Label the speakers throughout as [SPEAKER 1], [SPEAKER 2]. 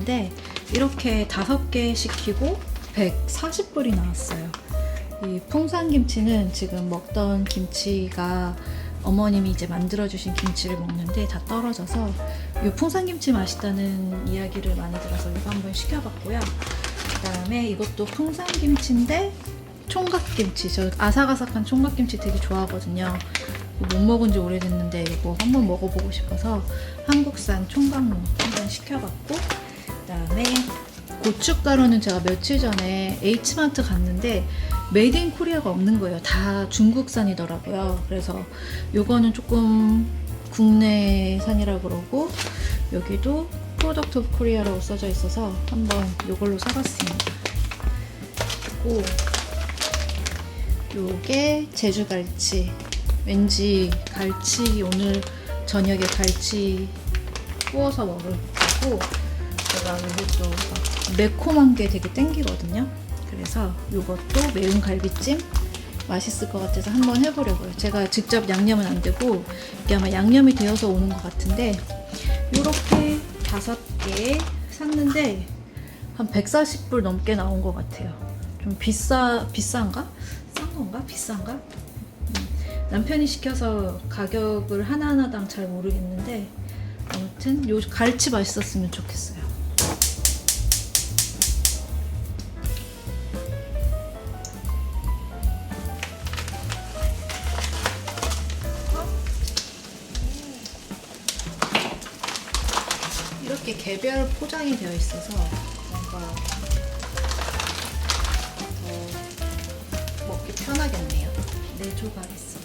[SPEAKER 1] 샀는데 이렇게 5개 시키고 140불이 나왔어요. 이 풍산김치는 지금 먹던 김치가 어머님이 이제 만들어주신 김치를 먹는데 다 떨어져서 이 풍산김치 맛있다는 이야기를 많이 들어서 이거 한번 시켜봤고요. 그 다음에 이것도 풍산김치인데 총각김치. 저 아삭아삭한 총각김치 되게 좋아하거든요. 못 먹은 지 오래됐는데 이거 한번 먹어보고 싶어서 한국산 총각무 한번 시켜봤고, 그 다음에 고춧가루는 제가 며칠 전에 H마트 갔는데 메이드 인 코리아가 없는 거예요. 다 중국산이더라고요. 그래서 요거는 조금 국내산이라고 그러고, 여기도 프로덕트 오브 코리아라고 써져 있어서 한번 요걸로 사봤습니다. 그리고 요게 제주갈치. 왠지 갈치, 오늘 저녁에 갈치 구워서 먹을 거고, 제가 이것도 매콤한 게 되게 땡기거든요. 그래서 이것도 매운 갈비찜 맛있을 것 같아서 한번 해보려고요. 제가 직접 양념은 안 되고 이게 아마 양념이 되어서 오는 것 같은데, 이렇게 5개 샀는데 한 140불 넘게 나온 것 같아요. 좀 비싼가? 싼 건가? 비싼가? 남편이 시켜서 가격을 하나하나당 잘 모르겠는데, 아무튼 요 갈치 맛있었으면 좋겠어요. 이렇게 개별 포장이 되어 있어서 뭔가 더 먹기 편하겠네요. 4조각 있습니다.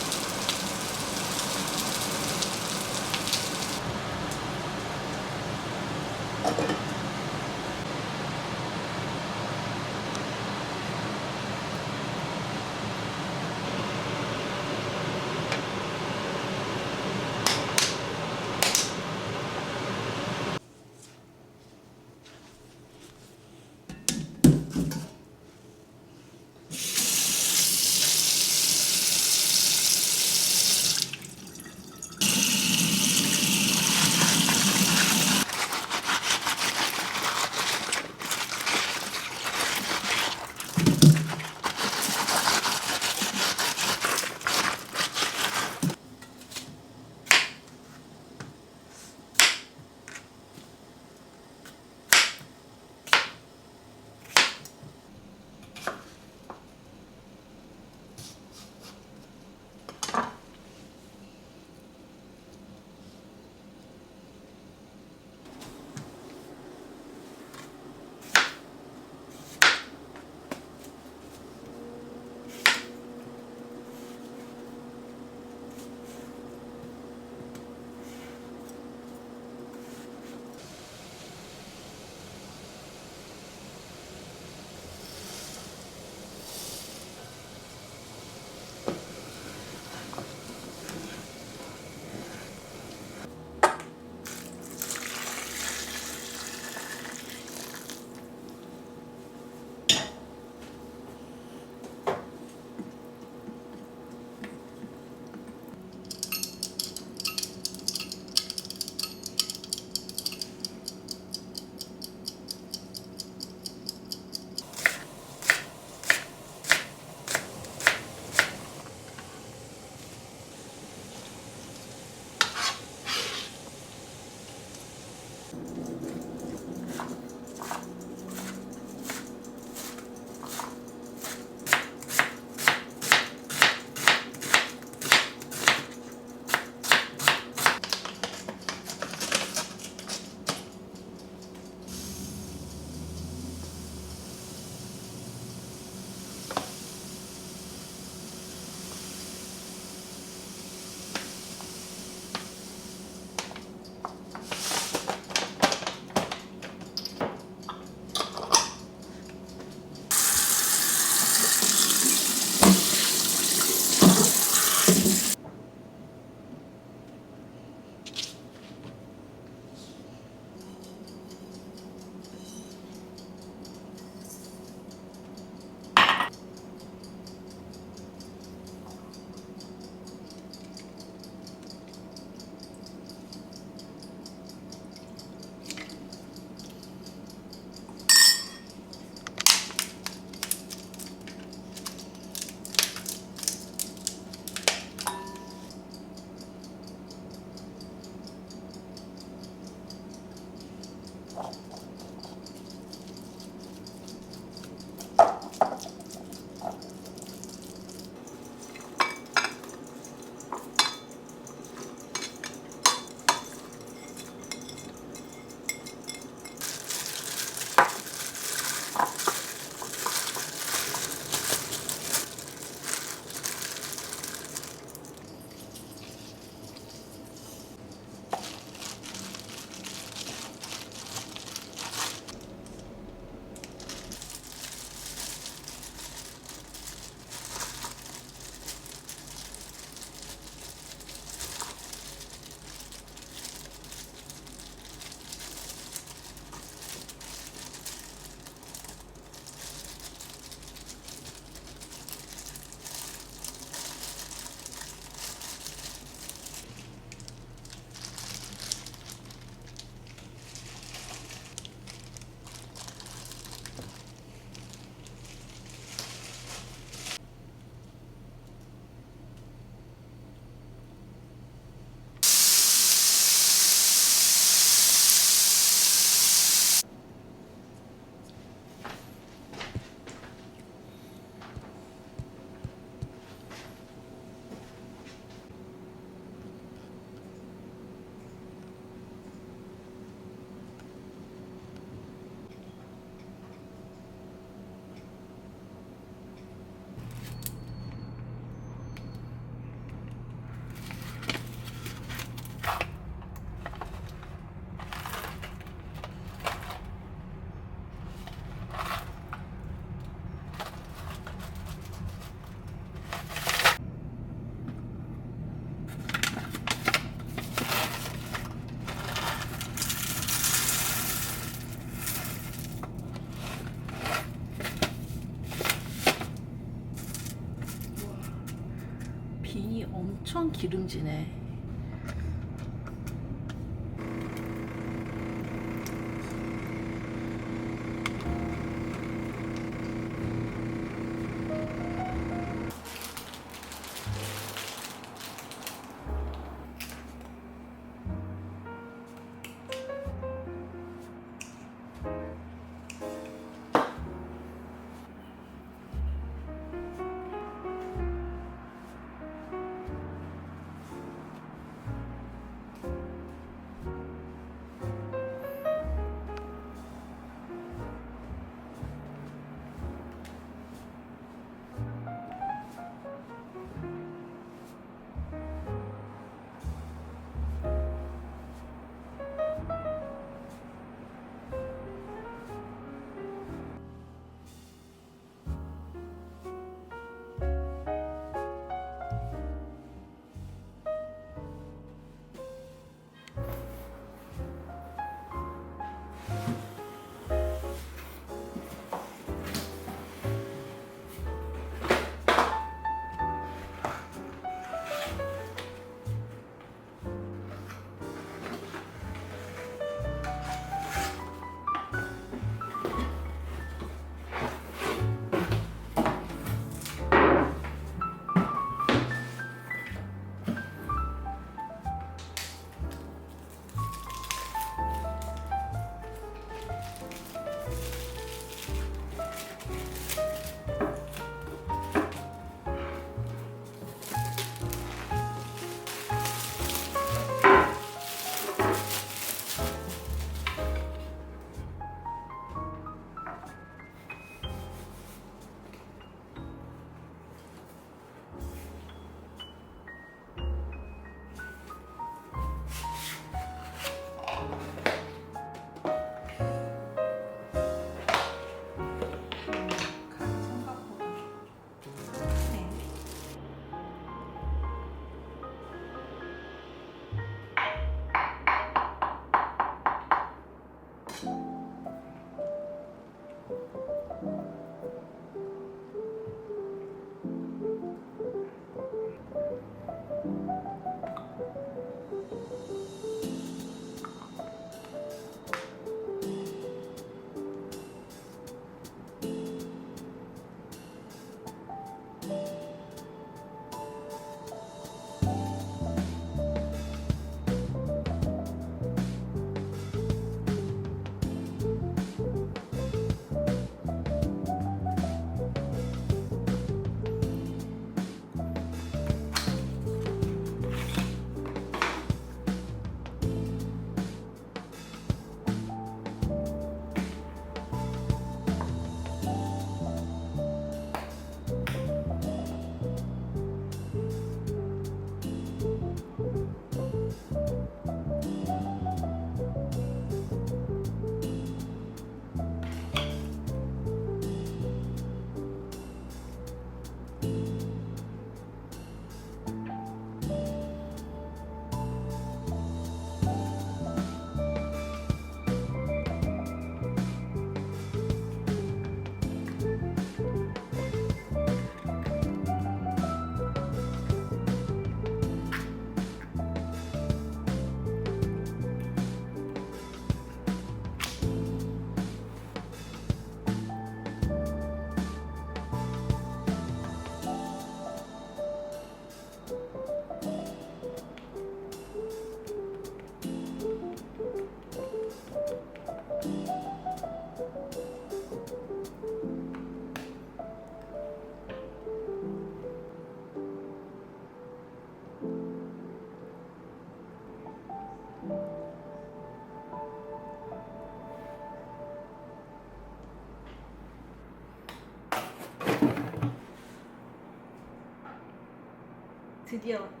[SPEAKER 1] 드디어 왔다.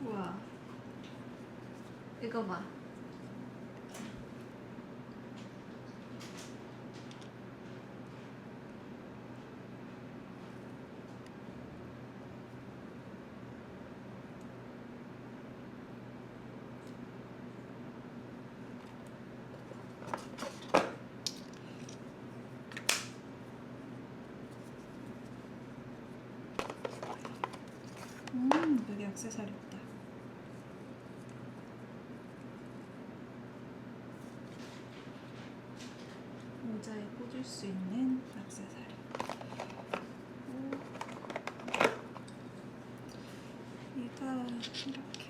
[SPEAKER 1] 우와, 이거 봐. 여기 액세서리 있다. 모자에 꽂을 수 있는 액세서리. 얘가 이렇게